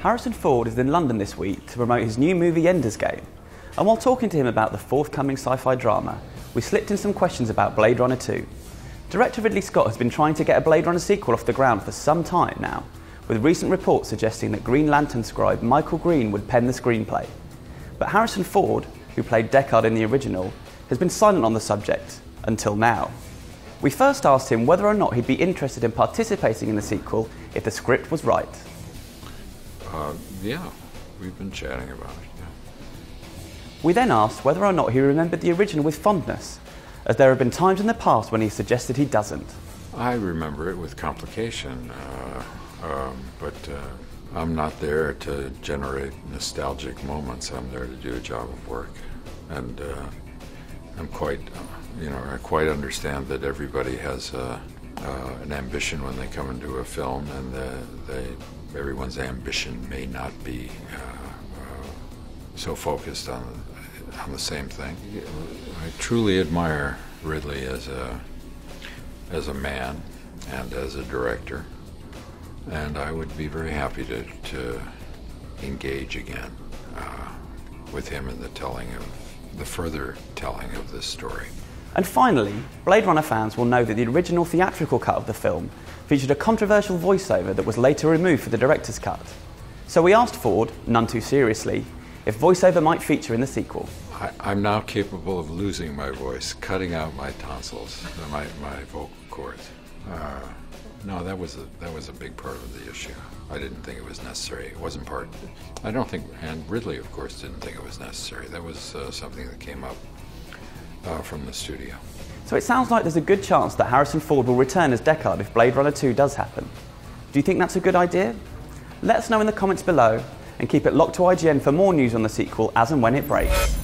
Harrison Ford is in London this week to promote his new movie Ender's Game. And while talking to him about the forthcoming sci-fi drama, we slipped in some questions about Blade Runner 2. Director Ridley Scott has been trying to get a Blade Runner sequel off the ground for some time now, with recent reports suggesting that Green Lantern scribe Michael Green would pen the screenplay. But Harrison Ford, who played Deckard in the original, has been silent on the subject, until now. We first asked him whether or not he'd be interested in participating in the sequel if the script was right. Yeah, we've been chatting about it, yeah. We then asked whether or not he remembered the original with fondness, as there have been times in the past when he suggested he doesn't. I remember it with complication, but I'm not there to generate nostalgic moments. I'm there to do a job of work. And I'm quite, I quite understand that everybody has an ambition when they come into a film, and everyone's ambition may not be so focused on the same thing. I truly admire Ridley as a man and as a director, and I would be very happy to engage again with him in the further telling of this story. And finally, Blade Runner fans will know that the original theatrical cut of the film featured a controversial voiceover that was later removed for the director's cut. So we asked Ford, none too seriously, if voiceover might feature in the sequel. I'm now capable of losing my voice, cutting out my tonsils, my vocal cords. No, that was a big part of the issue. I didn't think it was necessary. It wasn't part. I don't think, and Ridley, of course, didn't think it was necessary. That was something that came up from the studio. So it sounds like there's a good chance that Harrison Ford will return as Deckard if Blade Runner 2 does happen. Do you think that's a good idea? Let us know in the comments below, and keep it locked to IGN for more news on the sequel as and when it breaks.